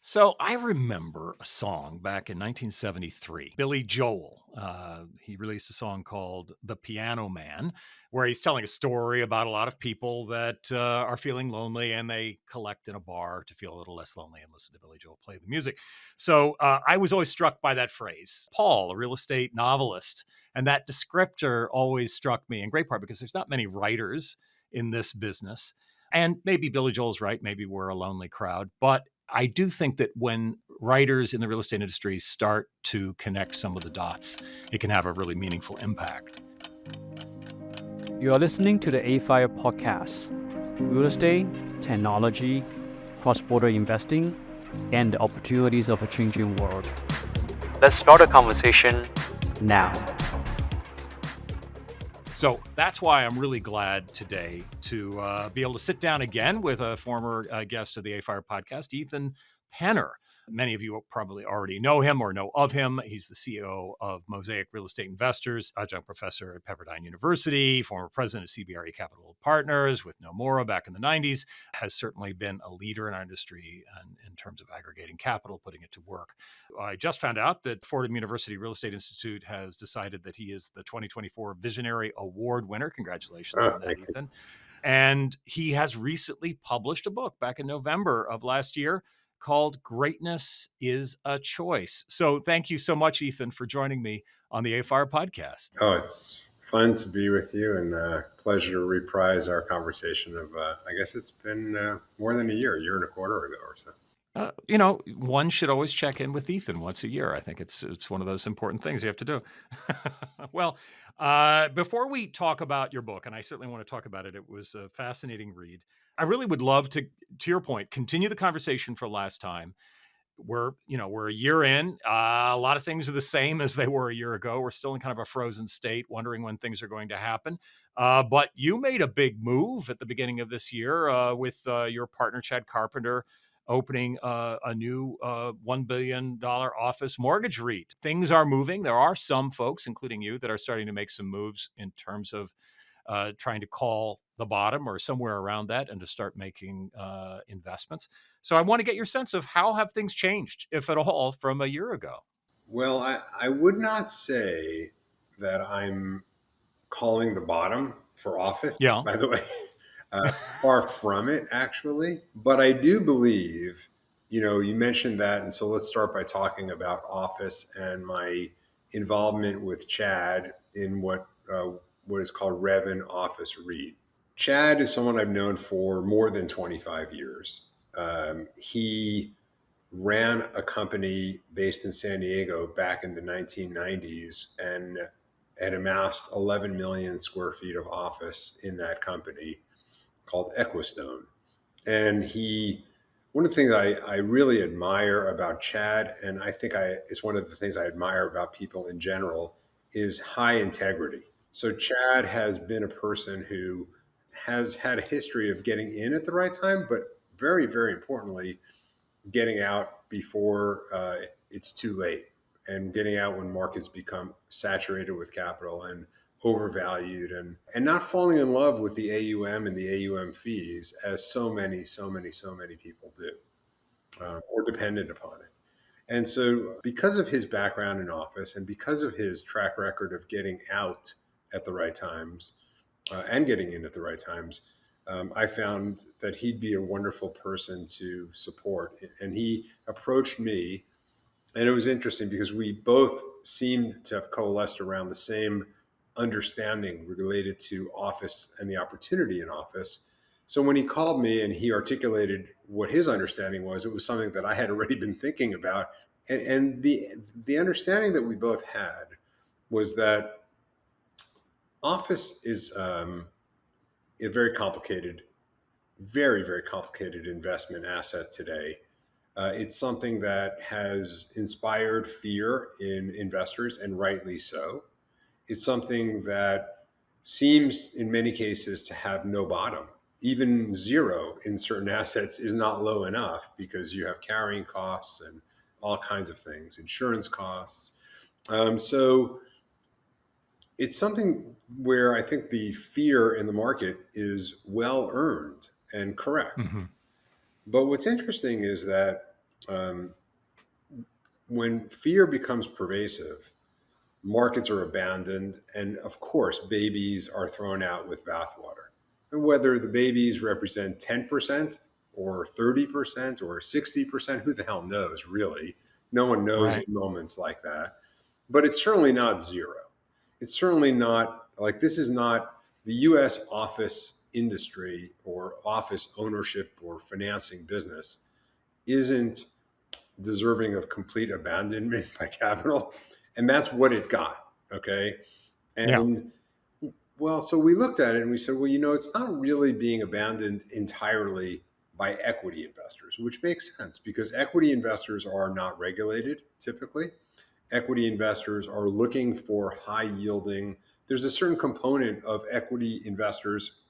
So I remember a song back in 1973. Billy Joel, he released a song called "The Piano Man," where he's telling a story about a lot of people that are feeling lonely, and they collect in a bar to feel a little less lonely and listen to Billy Joel play the music. So I was always struck by that phrase. Paul, a real estate novelist, and that descriptor always struck me in great part because there's not many writers in this business. And maybe Billy Joel's right. Maybe we're a lonely crowd, but I do think that when writers in the real estate industry start to connect some of the dots, it can have a really meaningful impact. You are listening to the AFIRE Podcast, real estate, technology, cross-border investing, and the opportunities of a changing world. Let's start a conversation now. So that's why I'm really glad today to be able to sit down again with a former guest of the AFIRE Podcast, Ethan Penner. Many of you probably already know him or know of him. He's the CEO of Mosaic Real Estate Investors, adjunct professor at Pepperdine University, former president of CBRE Capital Partners with Nomura back in the 90s, has certainly been a leader in our industry in terms of aggregating capital, putting it to work. I just found out that Fordham University Real Estate Institute has decided that he is the 2024 Visionary Award winner. Congratulations on that, Ethan. And he has recently published a book back in November of last year called Greatness is a Choice. So thank you so much, Ethan, for joining me on the AFIRE Podcast. Oh, it's fun to be with you and pleasure to reprise our conversation of, I guess it's been more than a year and a quarter ago or so. One should always check in with Ethan once a year. I think it's one of those important things you have to do. Well, before we talk about your book, and I certainly want to talk about it, it was a fascinating read. I really would love to your point, continue the conversation for last time. We're a year in. A lot of things are the same as they were a year ago. We're still in kind of a frozen state, wondering when things are going to happen. But you made a big move at the beginning of this year with your partner, Chad Carpenter, opening a new $1 billion office mortgage REIT. Things are moving. There are some folks, including you, that are starting to make some moves in terms of trying to call the bottom or somewhere around that and to start making investments. So I want to get your sense of how have things changed, if at all, from a year ago? Well, I would not say that I'm calling the bottom for office, by the way. Far from it, actually. But I do believe, you mentioned that. And so let's start by talking about office and my involvement with Chad in what is called Reven Office REIT. Chad is someone I've known for more than 25 years. He ran a company based in San Diego back in the 1990s and had amassed 11 million square feet of office in that company called Equistone. And one of the things I really admire about Chad, and I think it's one of the things I admire about people in general, is high integrity. So Chad has been a person who has had a history of getting in at the right time, but very, very importantly, getting out before it's too late, and getting out when markets become saturated with capital and overvalued, and not falling in love with the AUM and the AUM fees as so many people do, or dependent upon it. And so because of his background in office and because of his track record of getting out at the right times and getting in at the right times, I found that he'd be a wonderful person to support. And he approached me, and it was interesting because we both seemed to have coalesced around the same understanding related to office and the opportunity in office. So when he called me and he articulated what his understanding was, it was something that I had already been thinking about. And the understanding that we both had was that office is a very complicated, very, very complicated investment asset today. It's something that has inspired fear in investors, and rightly so. It's something that seems in many cases to have no bottom. Even zero in certain assets is not low enough because you have carrying costs and all kinds of things, insurance costs. So it's something where I think the fear in the market is well earned and correct. Mm-hmm. But what's interesting is that when fear becomes pervasive, markets are abandoned, and of course, babies are thrown out with bathwater. And whether the babies represent 10% or 30% or 60%, who the hell knows, really? No one knows in moments like that. But it's certainly not zero. It's certainly not like this is not the US office industry or office ownership or financing business isn't deserving of complete abandonment by capital. And that's what it got. Okay. And well, so we looked at it and we said, well, it's not really being abandoned entirely by equity investors, which makes sense because equity investors are not regulated typically. Equity investors are looking for high yielding. There's a certain component of equity investors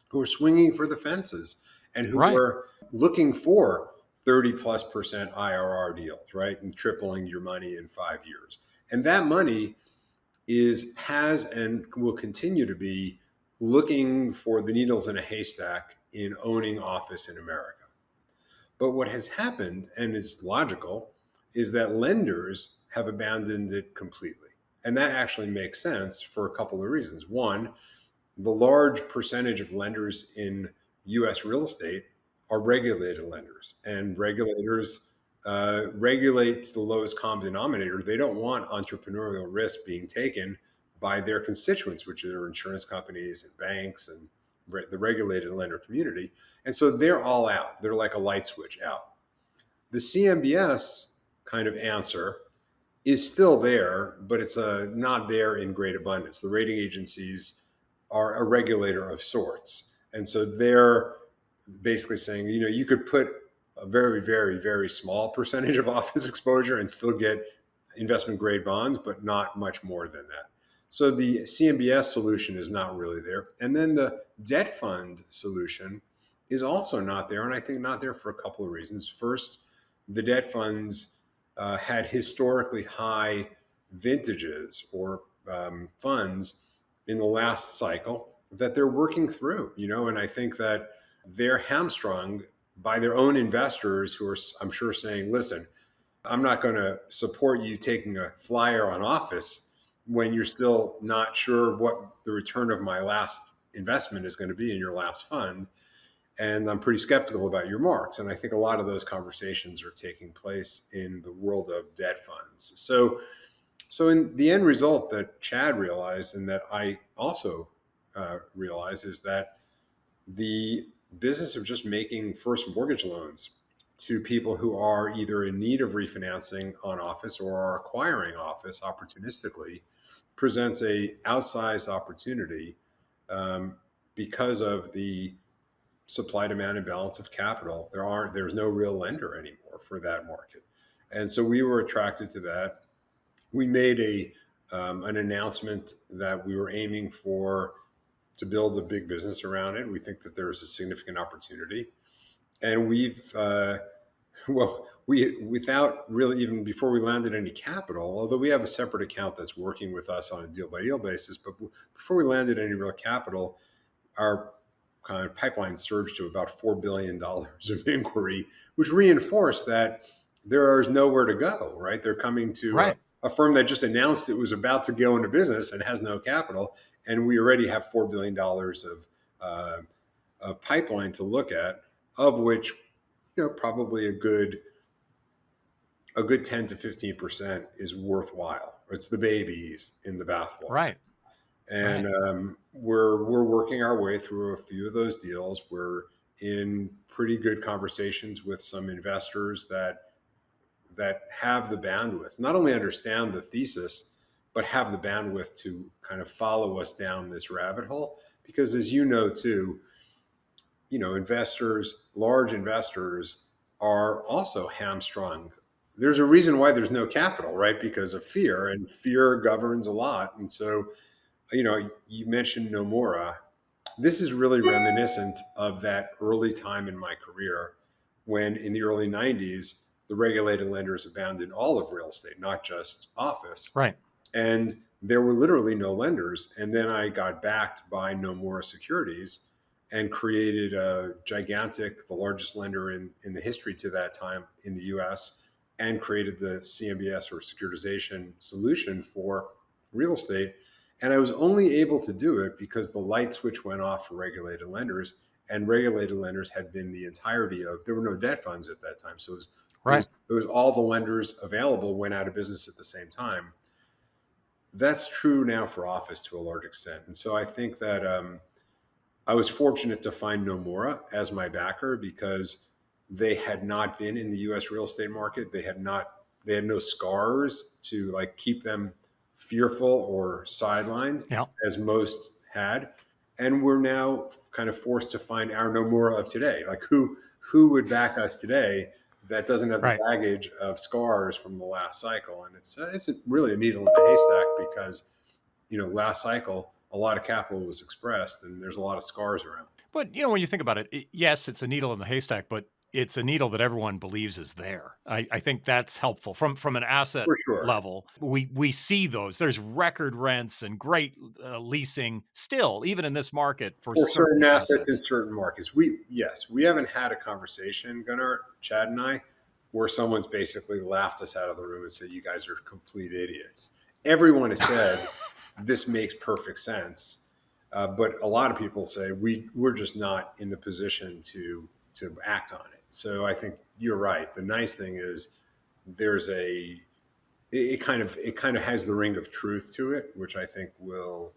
who are swinging for the fences and who are looking for 30+% IRR deals, right? And tripling your money in 5 years. And that money has and will continue to be looking for the needles in a haystack in owning office in America. But what has happened, and is logical, is that lenders have abandoned it completely. And that actually makes sense for a couple of reasons. One, the large percentage of lenders in US real estate are regulated lenders, and regulators regulate to the lowest common denominator. They don't want entrepreneurial risk being taken by their constituents, which are insurance companies and banks and the regulated lender community. And so they're all out. They're like a light switch out. The CMBS kind of answer is still there, but it's not there in great abundance. The rating agencies are a regulator of sorts. And so they're basically saying, you could put a very, very, very small percentage of office exposure and still get investment grade bonds, but not much more than that. So the CMBS solution is not really there. And then the debt fund solution is also not there. And I think not there for a couple of reasons. First, the debt funds had historically high vintages or funds in the last cycle that they're working through, and I think that they're hamstrung by their own investors who are, I'm sure, saying, listen, I'm not going to support you taking a flyer on office when you're still not sure what the return of my last investment is going to be in your last fund. And I'm pretty skeptical about your marks. And I think a lot of those conversations are taking place in the world of debt funds. So in the end result that Chad realized, and that I also realized, is that the business of just making first mortgage loans to people who are either in need of refinancing on office or are acquiring office opportunistically presents a outsized opportunity because of the supply demand imbalance of capital. There's no real lender anymore for that market. And so we were attracted to that. We made an announcement that we were aiming to build a big business around it. We think that there's a significant opportunity. And without really, even before we landed any capital, although we have a separate account that's working with us on a deal by deal basis, but before we landed any real capital, our kind of pipeline surged to about $4 billion of inquiry, which reinforced that there is nowhere to go, right? They're coming to a firm that just announced it was about to go into business and has no capital. And we already have $4 billion of pipeline to look at, of which, probably a good 10 to 15% is worthwhile. It's the babies in the bathwater. Right. And we're working our way through a few of those deals. We're in pretty good conversations with some investors that have the bandwidth, not only understand the thesis, but have the bandwidth to kind of follow us down this rabbit hole. Because as you know, too, large investors are also hamstrung. There's a reason why there's no capital, right? Because of fear, and fear governs a lot. And so, you mentioned Nomura. This is really reminiscent of that early time in my career when in the early 90s, the regulated lenders abandoned all of real estate, not just office. Right. And there were literally no lenders. And then I got backed by Nomura Securities. and created a gigantic, the largest lender in the history to that time in the US, and created the CMBS or securitization solution for real estate. And I was only able to do it because the light switch went off for regulated lenders, and regulated lenders had been the entirety of, there were no debt funds at that time. So it was all the lenders available went out of business at the same time. That's true now for office to a large extent. And so I think that I was fortunate to find Nomura as my backer because they had not been in the US real estate market. They had no scars to like keep them fearful or sidelined as most had. And we're now kind of forced to find our Nomura of today. Like who would back us today that doesn't have the baggage of scars from the last cycle? And it's really a needle in the haystack because, last cycle, a lot of capital was expressed and there's a lot of scars around. But, when you think about it, yes, it's a needle in the haystack, but it's a needle that everyone believes is there. I think that's helpful from an asset level. We see those. There's record rents and great leasing still, even in this market for certain assets in certain markets. We haven't had a conversation, Gunnar, Chad and I, where someone's basically laughed us out of the room and said, "You guys are complete idiots." Everyone has said this makes perfect sense. But a lot of people say we're just not in the position to act on it. So I think you're right. The nice thing is it kind of has the ring of truth to it, which I think will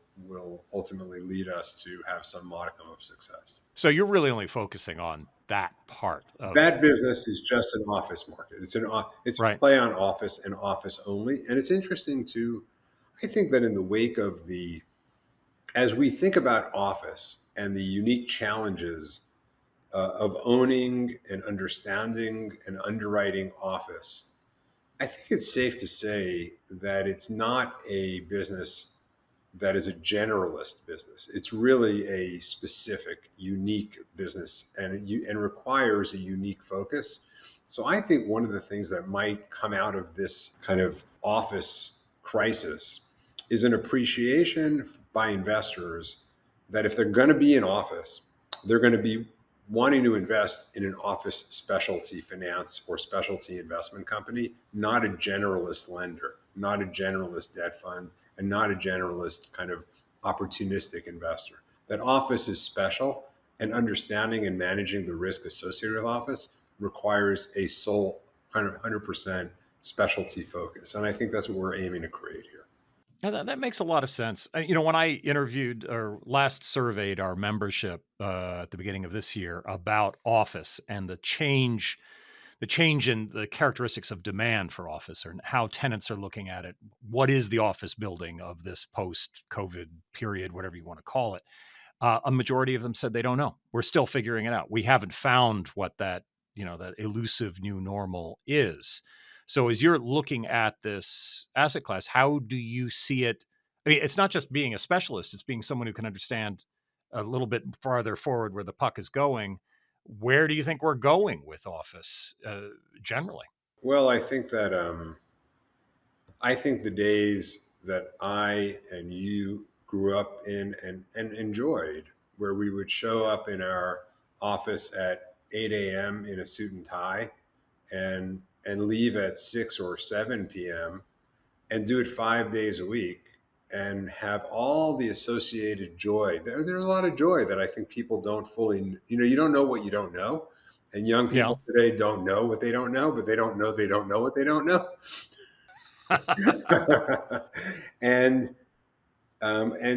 ultimately lead us to have some modicum of success. So you're really only focusing on that part of that business is just an office market. It's a play on office and office only. And it's interesting I think that in the wake of as we think about office and the unique challenges of owning and understanding and underwriting office, I think it's safe to say that it's not a business that is a generalist business. It's really a specific, unique business and requires a unique focus. So I think one of the things that might come out of this kind of office crisis is an appreciation by investors that if they're going to be in office, they're going to be wanting to invest in an office specialty finance or specialty investment company, not a generalist lender, not a generalist debt fund, and not a generalist kind of opportunistic investor. That office is special, and understanding and managing the risk associated with office requires a sole 100% specialty focus. And I think that's what we're aiming to create here. That makes a lot of sense. When I interviewed or last surveyed our membership at the beginning of this year about office and the change in the characteristics of demand for office or how tenants are looking at it, what is the office building of this post-COVID period, whatever you want to call it, a majority of them said they don't know. We're still figuring it out. We haven't found what that elusive new normal is. So as you're looking at this asset class, how do you see it? I mean, it's not just being a specialist, it's being someone who can understand a little bit farther forward where the puck is going. Where do you think we're going with office generally? Well, I think that the days that I and you grew up in and enjoyed, where we would show up in our office at 8 a.m. in a suit and tie and leave at 6 or 7 p.m. and do it 5 days a week and have all the associated joy. There's a lot of joy that I think people don't fully, you don't know what you don't know. And young people today don't know what they don't know, but they don't know what they don't know. And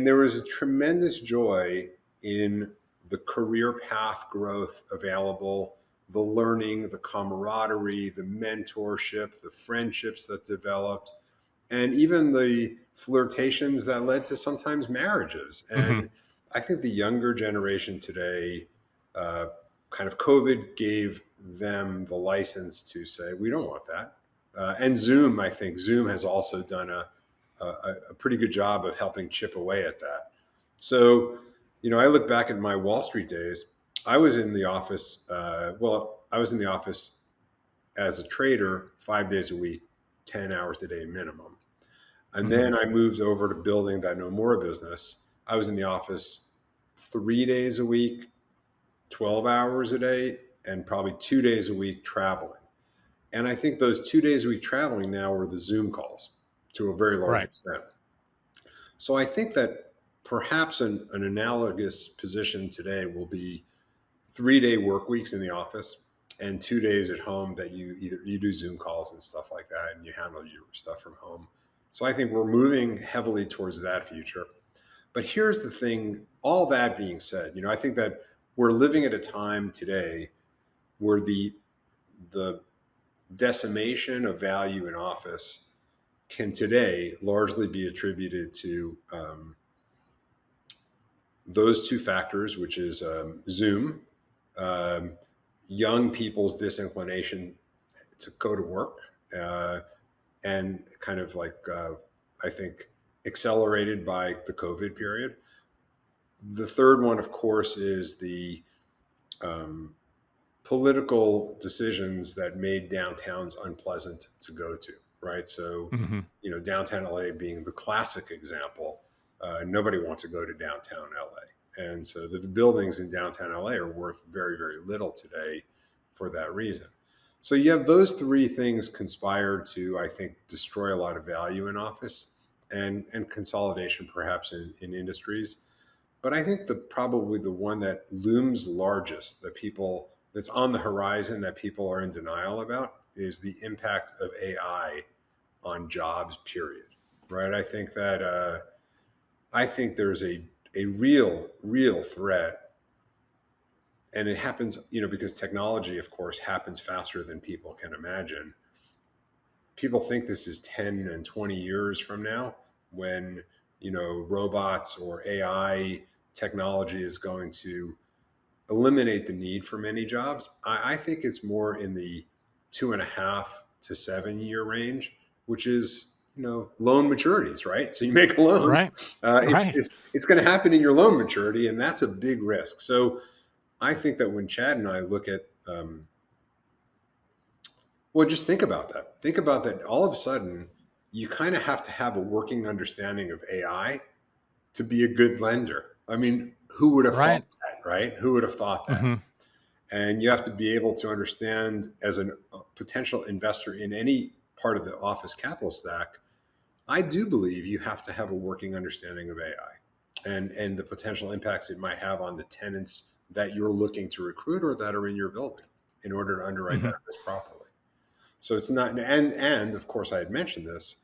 there was a tremendous joy in the career path growth available, the learning, the camaraderie, the mentorship, the friendships that developed, and even the flirtations that led to sometimes marriages. And I think the younger generation today, kind of COVID gave them the license to say, we don't want that. And Zoom has also done a pretty good job of helping chip away at that. So, I look back at my Wall Street days. I was in the office. I was in the office as a trader 5 days a week, 10 hours a day minimum. And then I moved over to building that Nomura business. I was in the office 3 days a week, 12 hours a day and probably 2 days a week traveling. And I think those 2 days a week traveling now are the Zoom calls to a very large extent. So I think that perhaps an analogous position today will be 3-day work weeks in the office and 2 days at home that you do Zoom calls and stuff like that, and you handle your stuff from home. So I think we're moving heavily towards that future. But here's the thing, all that being said, I think that we're living at a time today where the decimation of value in office can today largely be attributed to those two factors, which is Zoom, young people's disinclination to go to work, and kind of like, I think, accelerated by the COVID period. The third one, of course, is the political decisions that made downtowns unpleasant to go to, right? So, downtown LA being the classic example, nobody wants to go to downtown LA. And so the buildings in downtown LA are worth very, very little today for that reason. So you have those three things conspire to, I think, destroy a lot of value in office and consolidation perhaps in industries. But I think probably the one that looms largest, that's on the horizon that people are in denial about, is the impact of AI on jobs, period. Right? I think that there's a real threat, and it happens, because technology, of course, happens faster than people can imagine. People think this is 10 and 20 years from now when, robots or AI technology is going to eliminate the need for many jobs. I think it's more in the 2.5 to 7 year range, which is, loan maturities, right? So you make a loan, right? It's going to happen in your loan maturity, and that's a big risk. So I think that when Chad and I look at, just think about that. Think about that. All of a sudden, you kind of have to have a working understanding of AI to be a good lender. I mean, who would have thought that, right? Who would have thought that? Mm-hmm. And you have to be able to understand, as a potential investor in any part of the office capital stack, I do believe you have to have a working understanding of AI and the potential impacts it might have on the tenants that you're looking to recruit or that are in your building in order to underwrite that risk properly. So it's not, and of course I had mentioned this,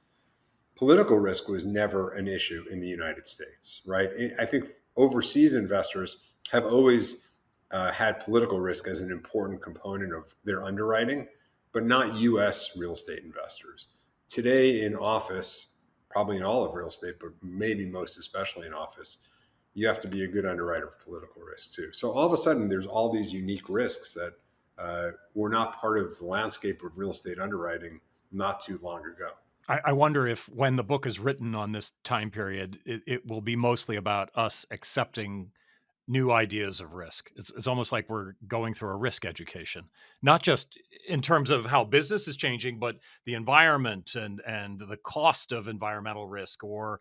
political risk was never an issue in the United States, right? I think overseas investors have always had political risk as an important component of their underwriting, but not U.S. real estate investors. Today in office, probably in all of real estate, but maybe most especially in office, you have to be a good underwriter of political risk too. So all of a sudden, there's all these unique risks that were not part of the landscape of real estate underwriting not too long ago. I wonder if when the book is written on this time period, it will be mostly about us accepting new ideas of risk. It's almost like we're going through a risk education, not just in terms of how business is changing, but the environment and the cost of environmental risk, or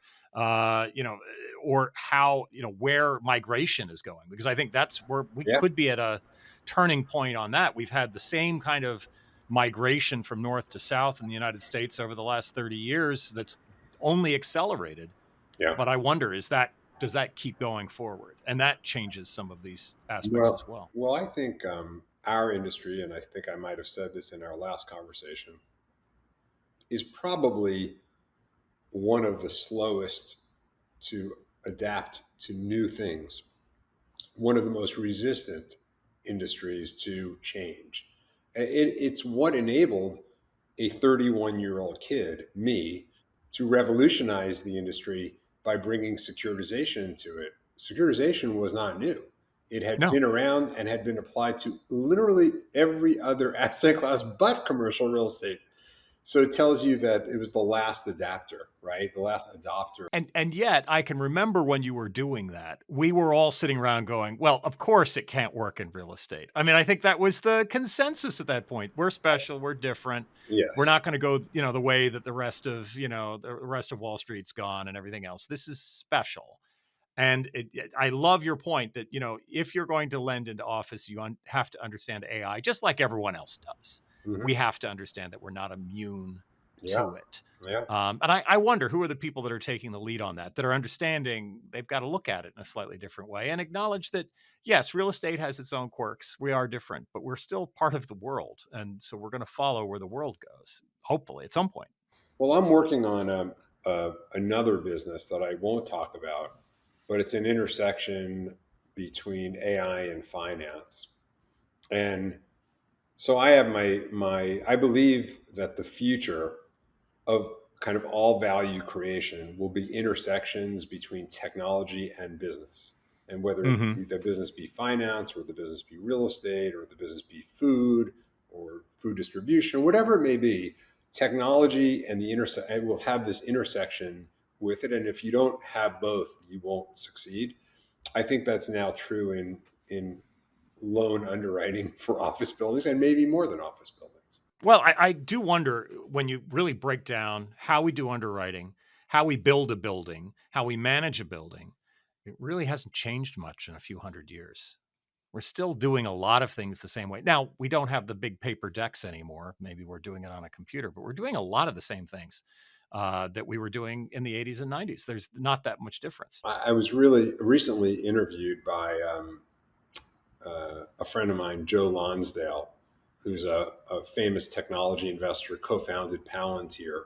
or how, where migration is going, because I think that's where we could be at a turning point on that. We've had the same kind of migration from north to south in the United States over the last 30 years that's only accelerated. Yeah. But I wonder, does that keep going forward? And that changes some of these aspects as well. Well, I think our industry, and I think I might have said this in our last conversation, is probably one of the slowest to adapt to new things, one of the most resistant industries to change. It's what enabled a 31-year-old kid, me, to revolutionize the industry by bringing securitization into it. Securitization was not new. It had been around and had been applied to literally every other asset class but commercial real estate. So it tells you that it was the last adapter, right? The last adopter. And yet I can remember when you were doing that, we were all sitting around going, well, of course it can't work in real estate. I mean, I think that was the consensus at that point. We're special. We're different. Yes. We're not going to go, the way that the rest of Wall Street's gone and everything else. This is special. And I love your point that, if you're going to lend into office, you have to understand AI just like everyone else does. Mm-hmm. We have to understand that we're not immune Yeah. to it. Yeah. And I wonder who are the people that are taking the lead on that are understanding they've got to look at it in a slightly different way and acknowledge that, yes, real estate has its own quirks. We are different, but we're still part of the world. And so we're going to follow where the world goes, hopefully at some point. Well, I'm working on another business that I won't talk about, but it's an intersection between AI and finance. And so I have I believe that the future of kind of all value creation will be intersections between technology and business. And whether the business be finance or the business be real estate or the business be food or food distribution, whatever it may be, technology and it will have this intersection with it. And if you don't have both, you won't succeed. I think that's now true in loan underwriting for office buildings and maybe more than office buildings. Well, I do wonder when you really break down how we do underwriting, how we build a building, how we manage a building, it really hasn't changed much in a few hundred years. We're still doing a lot of things the same way. Now, we don't have the big paper decks anymore. Maybe we're doing it on a computer, but we're doing a lot of the same things that we were doing in the 80s and 90s. There's not that much difference. I was really recently interviewed by a friend of mine, Joe Lonsdale, who's a famous technology investor, co-founded Palantir.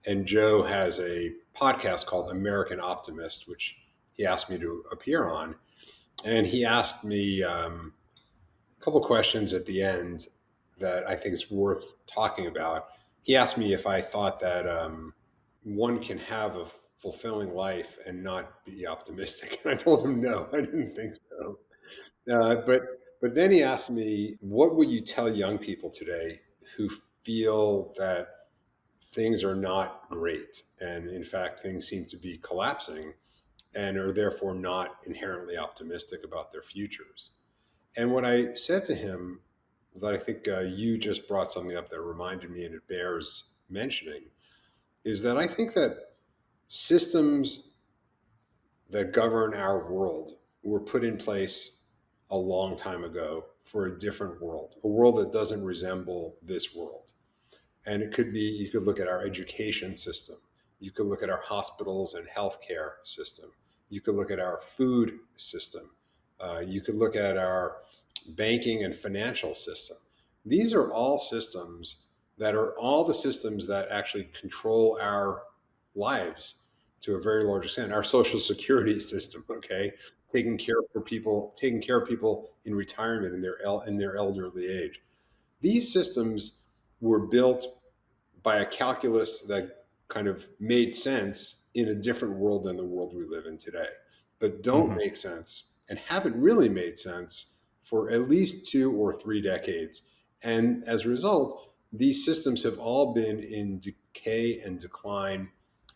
And Joe has a podcast called American Optimist, which he asked me to appear on. And he asked me a couple questions at the end that I think is worth talking about. He asked me if I thought that one can have a fulfilling life and not be optimistic. And I told him, no, I didn't think so. But then he asked me, what would you tell young people today who feel that things are not great and in fact things seem to be collapsing and are therefore not inherently optimistic about their futures? And what I said to him that I think you just brought something up that reminded me and it bears mentioning is that I think that systems that govern our world were put in place a long time ago for a different world, a world that doesn't resemble this world. And it could be, you could look at our education system. You could look at our hospitals and healthcare system. You could look at our food system. You could look at our banking and financial system. These are all systems that are all the systems that actually control our lives to a very large extent. Our social security system, okay, taking care of people in retirement in their elderly age. These systems were built by a calculus that kind of made sense in a different world than the world we live in today, but don't make sense and haven't really made sense for at least 2 or 3 decades. And as a result, these systems have all been in decay and decline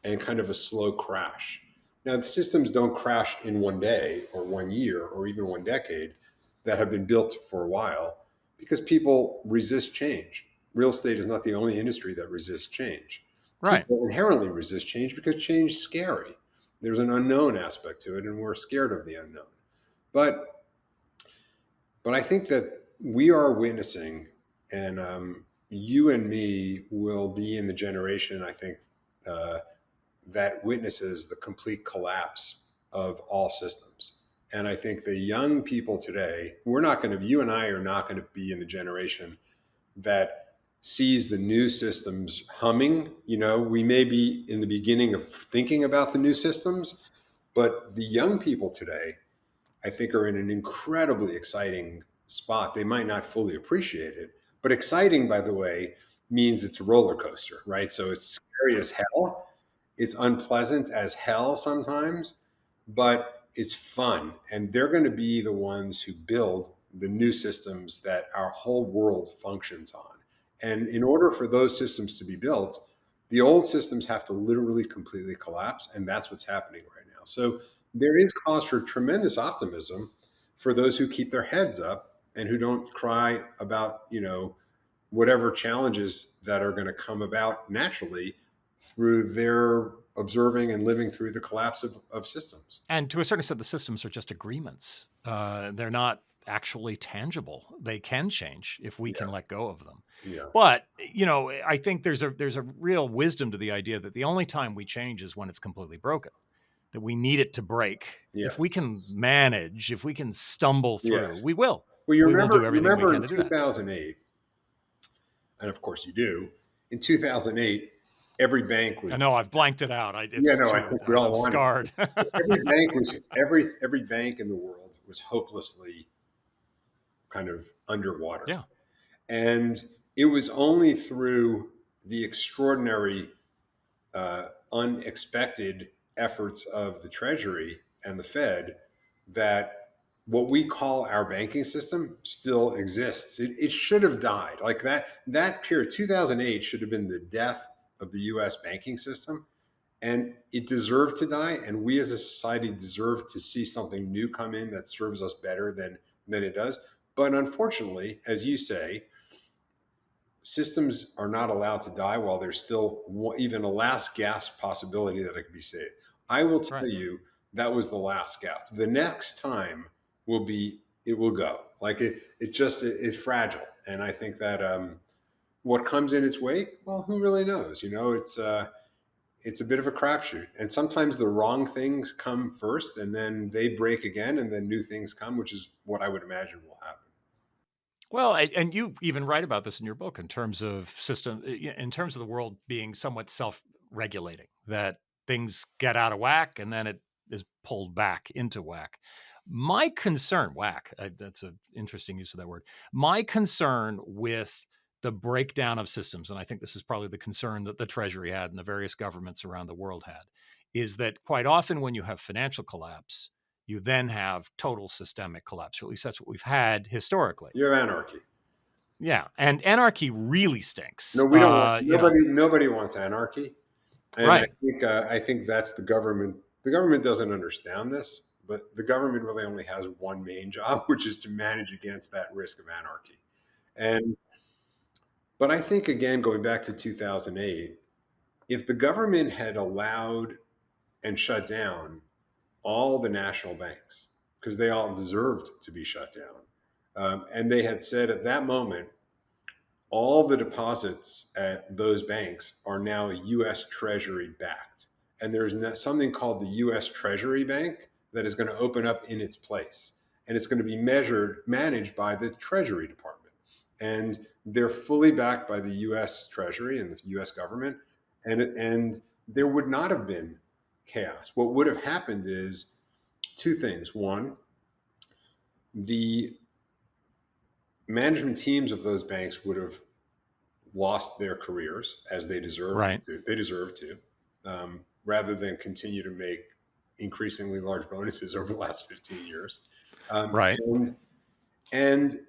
and kind of a slow crash. Now, the systems don't crash in one day or 1 year or even 1 decade that have been built for a while because people resist change. Real estate is not the only industry that resists change. Right. People inherently resist change because change is scary. There's an unknown aspect to it, and we're scared of the unknown. But I think that we are witnessing, and you and me will be in the generation, I think, that witnesses the complete collapse of all systems. And I think the young people today, you and I are not going to be in the generation that sees the new systems humming. We may be in the beginning of thinking about the new systems, but the young people today, I think, are in an incredibly exciting spot. They might not fully appreciate it, but exciting, by the way, means it's a roller coaster, right? So it's scary as hell. It's unpleasant as hell sometimes, but it's fun. And they're going to be the ones who build the new systems that our whole world functions on. And in order for those systems to be built, the old systems have to literally completely collapse. And that's what's happening right now. So there is cause for tremendous optimism for those who keep their heads up and who don't cry about, whatever challenges that are going to come about naturally through their observing and living through the collapse of systems. And to a certain extent, the systems are just agreements. They're not actually tangible. They can change if we can let go of them. Yeah. But, I think there's a real wisdom to the idea that the only time we change is when it's completely broken, that we need it to break. Yes. If we can manage, if we can stumble through, Yes. we will. Well, you We will remember, do everything we can in to do that. 2008, and of course you do, in 2008, every bank was. I know I've blanked it out. I think we all wanted. Scarred. Every bank in the world was hopelessly kind of underwater. Yeah. And it was only through the extraordinary, unexpected efforts of the Treasury and the Fed that what we call our banking system still exists. It should have died. Like that period, 2008 should have been the death of the US banking system. And it deserved to die. And we as a society deserve to see something new come in that serves us better than it does. But unfortunately, as you say, systems are not allowed to die while there's still even a last gasp possibility that it could be saved. I will tell you that was the last gasp. The next time it will go. Like it just is fragile. And I think that what comes in its wake, well, who really knows? It's a bit of a crapshoot. And sometimes the wrong things come first and then they break again and then new things come, which is what I would imagine will happen. Well, and you even write about this in your book in terms of in terms of the world being somewhat self-regulating, that things get out of whack and then it is pulled back into whack. My concern, that's an interesting use of that word. My concern with the breakdown of systems, and I think this is probably the concern that the Treasury had and the various governments around the world had, is that quite often when you have financial collapse, you then have total systemic collapse, or at least that's what we've had historically. You have anarchy. Yeah, and anarchy really stinks. No, we don't want, nobody wants anarchy. And right. I think that's the government. The government doesn't understand this, but the government really only has one main job, which is to manage against that risk of anarchy. But I think, again, going back to 2008, if the government had allowed and shut down all the national banks, because they all deserved to be shut down, and they had said at that moment, all the deposits at those banks are now U.S. Treasury backed. And there's something called the U.S. Treasury Bank that is going to open up in its place. And it's going to be managed by the Treasury Department. And they're fully backed by the U.S. Treasury and the U.S. government. And there would not have been chaos. What would have happened is two things. One, the management teams of those banks would have lost their careers as they deserve to. They deserve to, rather than continue to make increasingly large bonuses over the last 15 years. And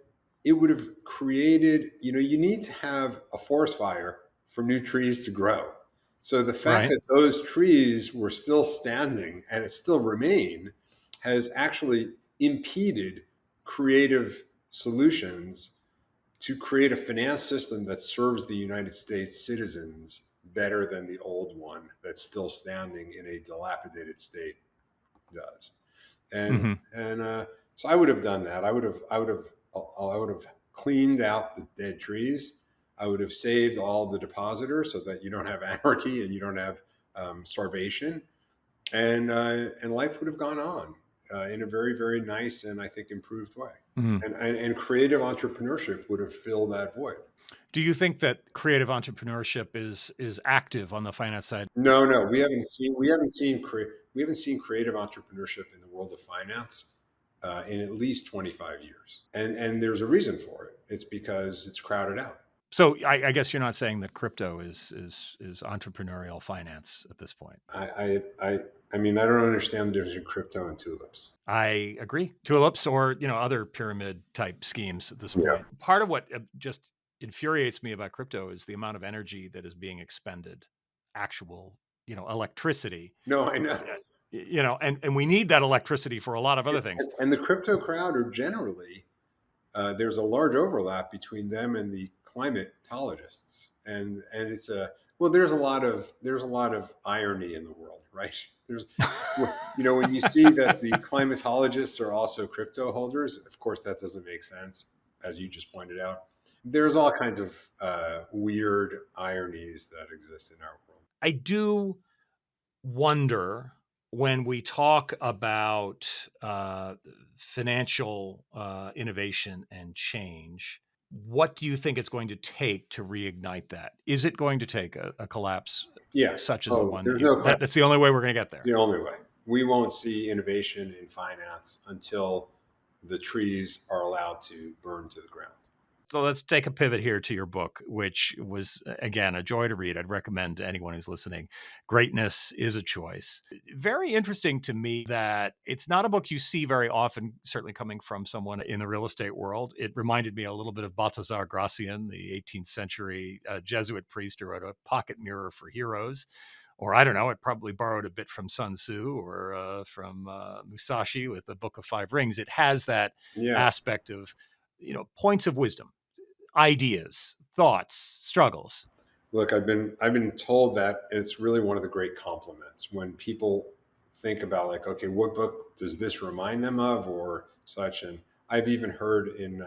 it would have created, you need to have a forest fire for new trees to grow. So the fact that those trees were still standing and it still remain has actually impeded creative solutions to create a finance system that serves the United States citizens better than the old one that's still standing in a dilapidated state does. And so I would have done that. I would have cleaned out the dead trees. I would have saved all the depositors so that you don't have anarchy and you don't have starvation, and life would have gone on in a very, very nice and I think improved way. And creative entrepreneurship would have filled that void. Do you think that creative entrepreneurship is active on the finance side? No, we haven't seen creative entrepreneurship in the world of finance in at least 25 years, and there's a reason for it. It's because it's crowded out. So I guess you're not saying that crypto is entrepreneurial finance at this point. I mean, I don't understand the difference between crypto and tulips. I agree. Tulips or, other pyramid type schemes at this point. Part of what just infuriates me about crypto is the amount of energy that is being expended, actual, electricity. No, I know. And we need that electricity for a lot of other things. And the crypto crowd are generally, there's a large overlap between them and the climatologists. And it's Well, there's a lot of irony in the world, right? There's, when you see that the climatologists are also crypto holders, of course, that doesn't make sense, as you just pointed out. There's all kinds of weird ironies that exist in our world. I do wonder when we talk about financial innovation and change, what do you think it's going to take to reignite that? Is it going to take a collapse such as the one there's no question. That's the only way we're going to get there? It's the only way. We won't see innovation in finance until the trees are allowed to burn to the ground. So let's take a pivot here to your book, which was, again, a joy to read. I'd recommend to anyone who's listening. Greatness is a Choice. Very interesting to me that it's not a book you see very often, certainly coming from someone in the real estate world. It reminded me a little bit of Balthazar Gracian, the 18th century Jesuit priest who wrote A Pocket Mirror for Heroes. Or I don't know, it probably borrowed a bit from Sun Tzu or from Musashi with the Book of Five Rings. It has that aspect of, points of wisdom, ideas, thoughts, struggles. Look, I've been told that it's really one of the great compliments when people think about, like, okay, what book does this remind them of or such. And I've even heard in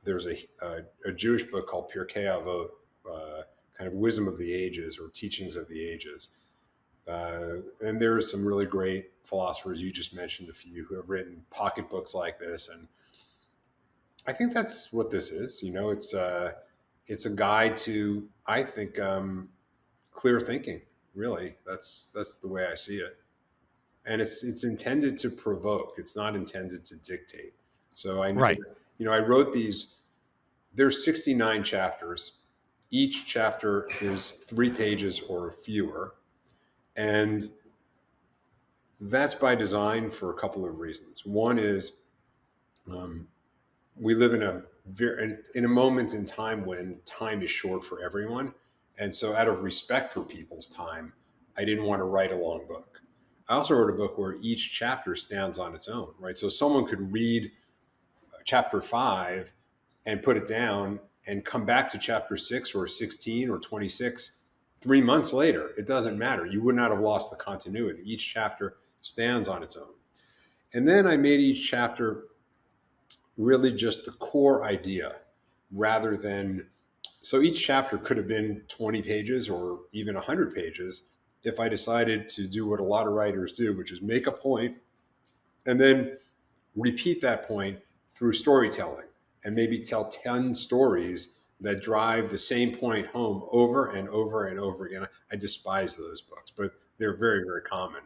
there's a Jewish book called Pirkei Avot, kind of wisdom of the ages or teachings of the ages. And there are some really great philosophers, you just mentioned a few, who have written pocketbooks like this. And I think that's what this is. It's a guide to, I think, clear thinking. Really, that's the way I see it. And it's intended to provoke. It's not intended to dictate. So I know, right. I wrote these. There's 69 chapters. Each chapter is 3 pages or fewer, and that's by design for a couple of reasons. One is, we live in a moment in time when time is short for everyone. And so out of respect for people's time, I didn't want to write a long book. I also wrote a book where each chapter stands on its own, right? So someone could read chapter 5 and put it down and come back to chapter 6 or 16 or 26 3 months later. It doesn't matter. You would not have lost the continuity. Each chapter stands on its own. And then I made each chapter really just the core idea rather than, so each chapter could have been 20 pages or even 100 pages if I decided to do what a lot of writers do, which is make a point and then repeat that point through storytelling and maybe tell 10 stories that drive the same point home over and over and over again. I despise those books, but they're very, very common.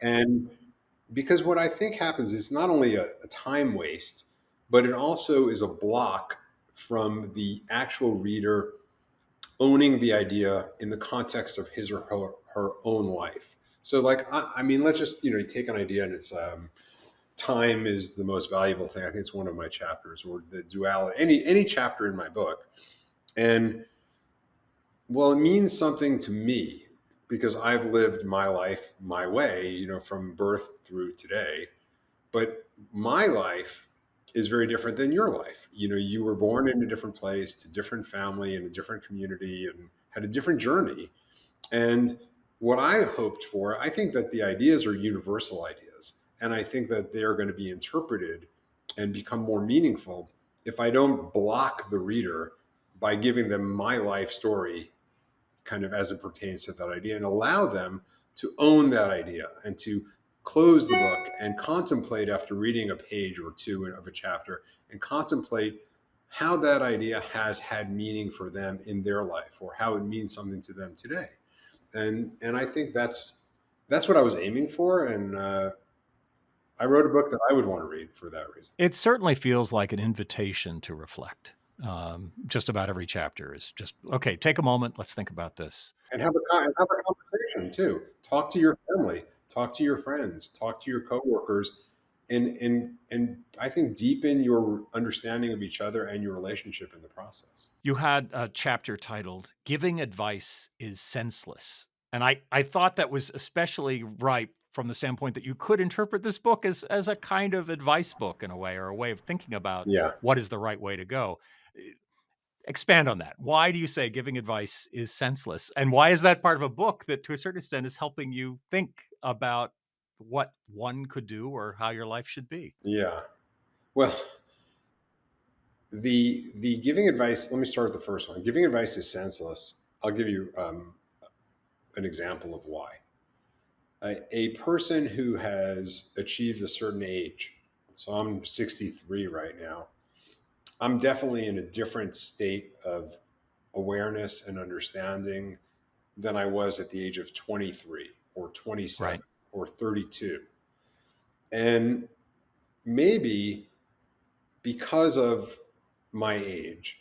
And because what I think happens is not only a time waste, but it also is a block from the actual reader owning the idea in the context of his or her own life. So like, I mean, let's just, you take an idea and it's, time is the most valuable thing. I think it's one of my chapters, or the duality, any chapter in my book. And well, it means something to me because I've lived my life my way, from birth through today. But my life is very different than your life. You were born in a different place, to a different family, in a different community, and had a different journey. And what I hoped for, I think that the ideas are universal ideas. And I think that they're going to be interpreted and become more meaningful if I don't block the reader by giving them my life story kind of as it pertains to that idea, and allow them to own that idea and to close the book and contemplate after reading a page or two of a chapter and contemplate how that idea has had meaning for them in their life or how it means something to them today. And I think that's what I was aiming for. And I wrote a book that I would want to read for that reason. It certainly feels like an invitation to reflect. Just about every chapter is just, okay, take a moment. Let's think about this. And have a conversation too. Talk to your family, talk to your friends, talk to your coworkers, and I think deepen your understanding of each other and your relationship in the process. You had a chapter titled "Giving Advice is Senseless." And I thought that was especially ripe from the standpoint that you could interpret this book as a kind of advice book in a way, or a way of thinking about what is the right way to go. Expand on that. Why do you say giving advice is senseless? And why is that part of a book that, to a certain extent, is helping you think about what one could do or how your life should be? Yeah. Well, the giving advice, let me start with the first one. Giving advice is senseless. I'll give you an example of why. A person who has achieved a certain age, so I'm 63 right now, I'm definitely in a different state of awareness and understanding than I was at the age of 23 or 27 Right. or 32. And maybe because of my age,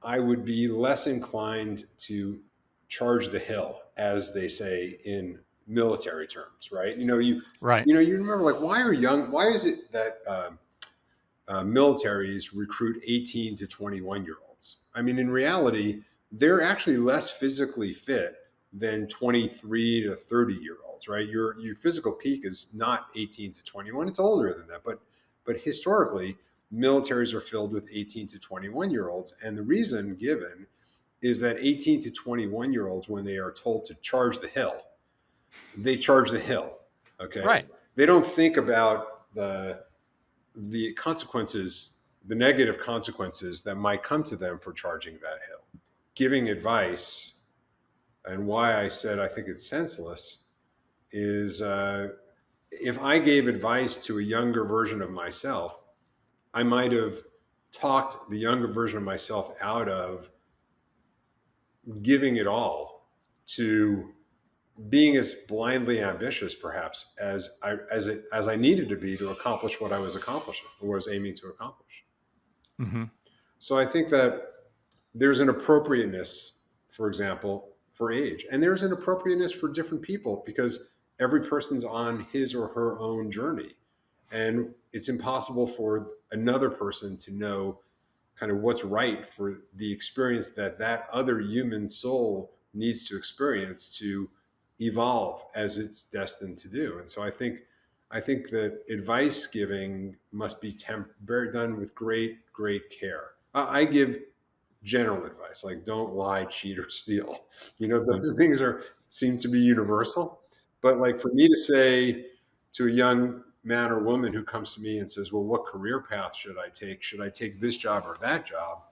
I would be less inclined to charge the hill, as they say in military terms, right? Right. You remember, like, why is it that militaries recruit 18 to 21-year-olds? I mean, in reality, they're actually less physically fit than 23 to 30-year-olds, right? Your physical peak is not 18 to 21; it's older than that. But historically, militaries are filled with 18 to 21-year-olds, and the reason given is that 18 to 21-year-olds, when they are told to charge the hill, they charge the hill. Okay, Right. they don't think about the consequences, the negative consequences that might come to them for charging that hill. Giving advice, and why I said I think it's senseless, is if I gave advice to a younger version of myself, I might have talked the younger version of myself out of giving it all to being as blindly ambitious, perhaps, as I needed to be to accomplish what I was accomplishing or was aiming to accomplish. Mm-hmm. So I think that there's an appropriateness, for example, for age, and there's an appropriateness for different people because every person's on his or her own journey, and it's impossible for another person to know kind of what's right for the experience that that other human soul needs to experience to evolve as it's destined to do. And so I think that advice giving must be done with great care. I give general advice, like don't lie, cheat, or steal. Those things seem to be universal. But like for me to say to a young man or woman who comes to me and says, well, what career path should I take? Should I take this job or that job?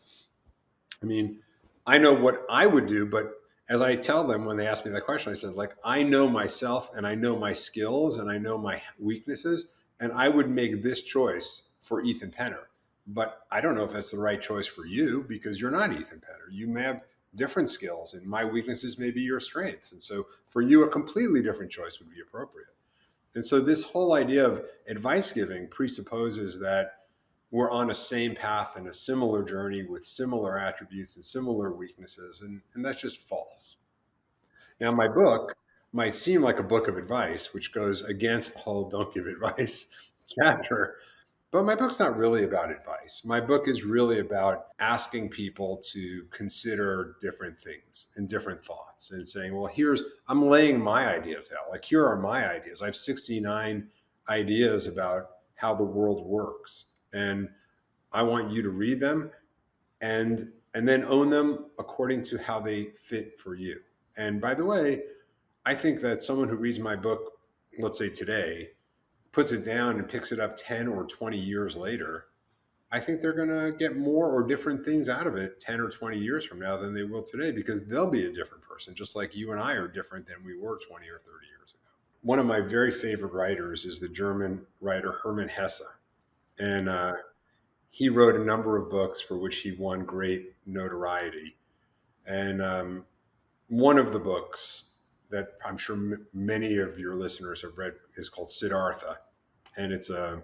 I mean, I know what I would do, but as I tell them when they ask me that question, I said, like, I know myself and I know my skills and I know my weaknesses, and I would make this choice for Ethan Penner. But I don't know if that's the right choice for you because you're not Ethan Penner. You may have different skills, and my weaknesses may be your strengths. And so for you, a completely different choice would be appropriate. And so this whole idea of advice giving presupposes that we're on a same path and a similar journey with similar attributes and similar weaknesses. And that's just false. Now, my book might seem like a book of advice, which goes against the whole don't give advice chapter. But my book's not really about advice. My book is really about asking people to consider different things and different thoughts and saying, well, I'm laying my ideas out. Like, here are my ideas. I have 69 ideas about how the world works. And I want you to read them and then own them according to how they fit for you. And by the way, I think that someone who reads my book, let's say today, puts it down and picks it up 10 or 20 years later, I think they're going to get more or different things out of it 10 or 20 years from now than they will today, because they'll be a different person, just like you and I are different than we were 20 or 30 years ago. One of my very favorite writers is the German writer Hermann Hesse. And he wrote a number of books for which he won great notoriety. And one of the books that I'm sure many of your listeners have read is called Siddhartha. And it's a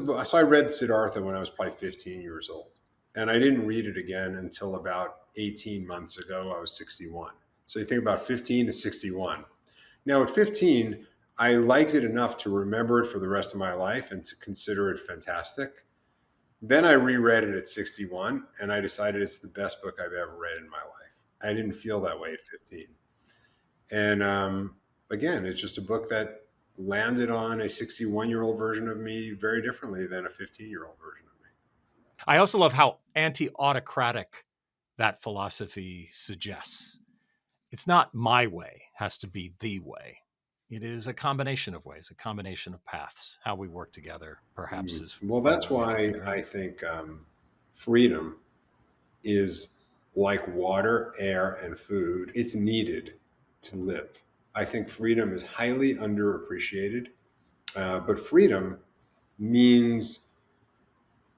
book. So I read Siddhartha when I was probably 15 years old. And I didn't read it again until about 18 months ago. I was 61. So you think about 15 to 61. Now at 15, I liked it enough to remember it for the rest of my life and to consider it fantastic. Then I reread it at 61 and I decided it's the best book I've ever read in my life. I didn't feel that way at 15. And again, it's just a book that landed on a 61-year-old version of me very differently than a 15-year-old version of me. I also love how anti-autocratic that philosophy suggests. It's not my way, has to be the way. It is a combination of ways, a combination of paths. How we work together, perhaps, is Well, that's fundamentally why different. I think freedom is like water, air, and food. It's needed to live. I think freedom is highly underappreciated, but freedom means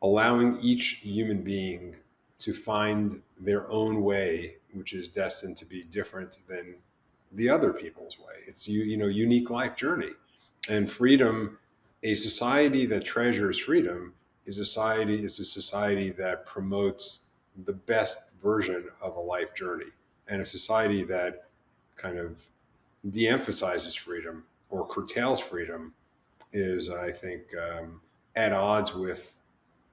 allowing each human being to find their own way, which is destined to be different than the other people's way. It's unique life journey, and freedom. A society that treasures freedom is a society that promotes the best version of a life journey, and a society that kind of de-emphasizes freedom or curtails freedom is, I think, at odds with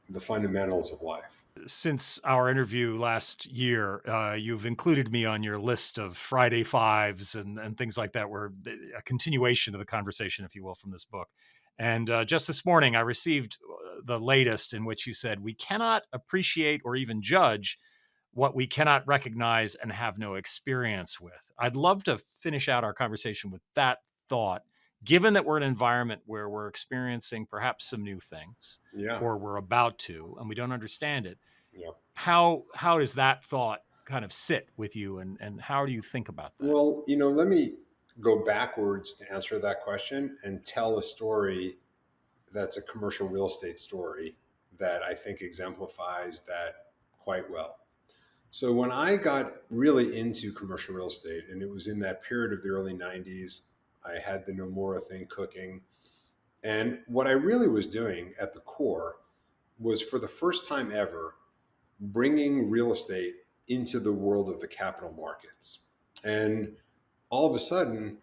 the fundamentals of life. Since our interview last year, you've included me on your list of Friday fives and things like that, where a continuation of the conversation, if you will, from this book. And just this morning, I received the latest in which you said, we cannot appreciate or even judge what we cannot recognize and have no experience with. I'd love to finish out our conversation with that thought, given that we're in an environment where we're experiencing perhaps some new things, Yeah. or we're about to, and we don't understand it. Yeah. How does that thought kind of sit with you, and how do you think about that? Well, let me go backwards to answer that question and tell a story that's a commercial real estate story that I think exemplifies that quite well. So when I got really into commercial real estate, and it was in that period of the early 90s, I had the Nomura thing cooking. And what I really was doing at the core was, for the first time ever, bringing real estate into the world of the capital markets. And all of a sudden,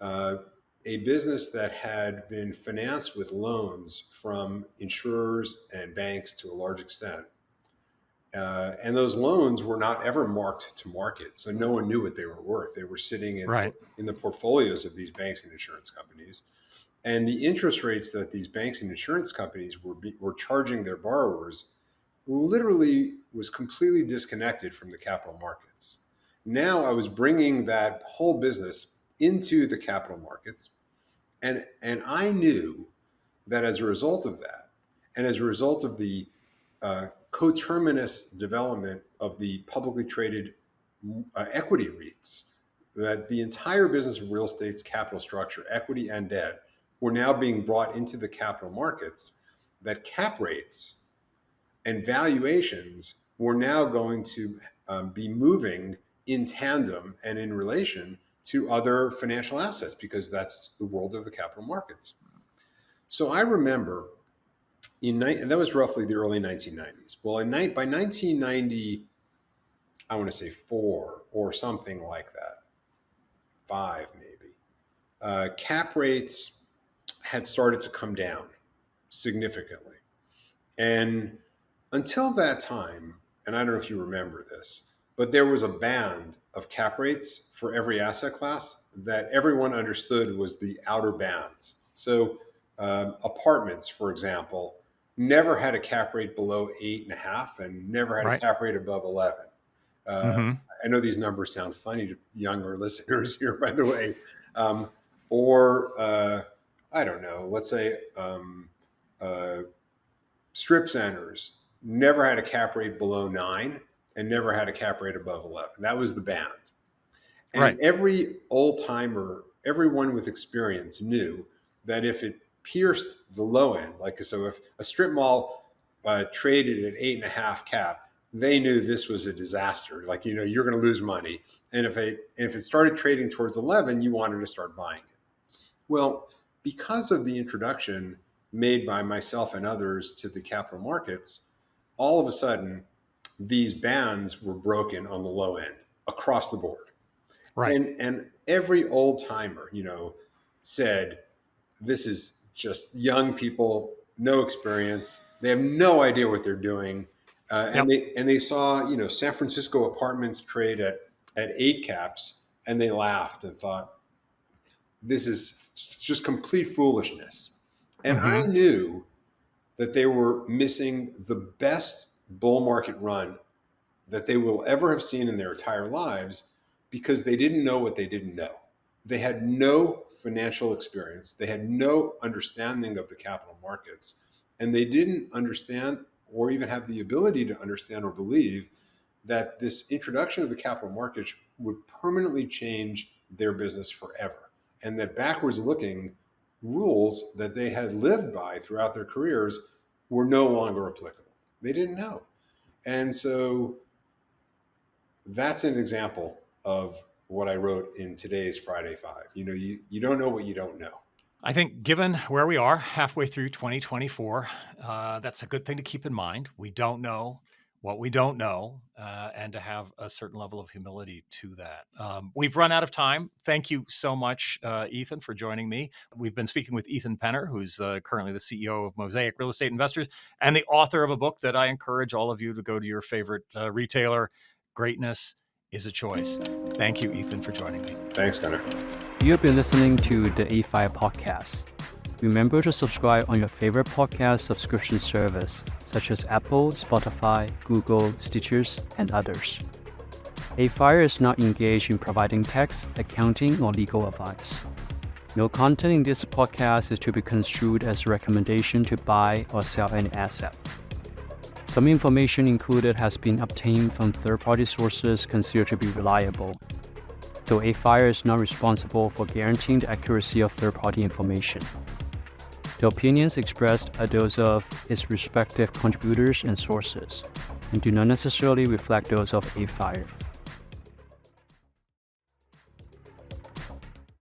a business that had been financed with loans from insurers and banks to a large extent, and those loans were not ever marked to market, so no one knew what they were worth. They were sitting in the portfolios of these banks and insurance companies, and the interest rates that these banks and insurance companies were charging their borrowers literally was completely disconnected from the capital markets. Now I was bringing that whole business into the capital markets, and I knew that as a result of that, and as a result of the coterminous development of the publicly traded equity REITs, that the entire business of real estate's capital structure, equity and debt, were now being brought into the capital markets, that cap rates and valuations were now going to be moving in tandem and in relation to other financial assets, because that's the world of the capital markets. So I remember and that was roughly the early 1990s. Well, by 1990, I want to say 4 or something like that, 5 maybe, cap rates had started to come down significantly. And until that time, and I don't know if you remember this, but there was a band of cap rates for every asset class that everyone understood was the outer bounds. So apartments, for example, never had a cap rate below 8.5 and never had a cap rate above 11. I know these numbers sound funny to younger listeners here, by the way. I don't know, let's say strip centers never had a cap rate below 9 and never had a cap rate above 11. That was the band. And every old timer, everyone with experience knew that if it pierced the low end, so if a strip mall traded at 8.5 cap, they knew this was a disaster. You're going to lose money. And if it started trading towards 11, you wanted to start buying it. Well, because of the introduction made by myself and others to the capital markets, all of a sudden, these bands were broken on the low end across the board. And every old timer, said, this is just young people, no experience. They have no idea what they're doing. And they saw, San Francisco apartments trade at 8 caps, and they laughed and thought, this is just complete foolishness. And I knew that they were missing the best bull market run that they will ever have seen in their entire lives because they didn't know what they didn't know. They had no financial experience. They had no understanding of the capital markets, and they didn't understand or even have the ability to understand or believe that this introduction of the capital markets would permanently change their business forever, and that backwards looking rules that they had lived by throughout their careers were no longer applicable. They didn't know. And so that's an example of what I wrote in today's Friday Five. You don't know what you don't know. I think given where we are halfway through 2024, that's a good thing to keep in mind. We don't know what we don't know, and to have a certain level of humility to that. We've run out of time. Thank you so much, Ethan, for joining me. We've been speaking with Ethan Penner, who's currently the CEO of Mosaic Real Estate Investors and the author of a book that I encourage all of you to go to your favorite retailer. Greatness is a choice. Thank you, Ethan, for joining me. Thanks, Gunnar. You have been listening to the AFIRE Podcast. Remember to subscribe on your favorite podcast subscription service, such as Apple, Spotify, Google, Stitchers, and others. AFIRE is not engaged in providing tax, accounting, or legal advice. No content in this podcast is to be construed as a recommendation to buy or sell any asset. Some information included has been obtained from third-party sources considered to be reliable, though AFIRE is not responsible for guaranteeing the accuracy of third-party information. The opinions expressed are those of its respective contributors and sources, and do not necessarily reflect those of AFIRE.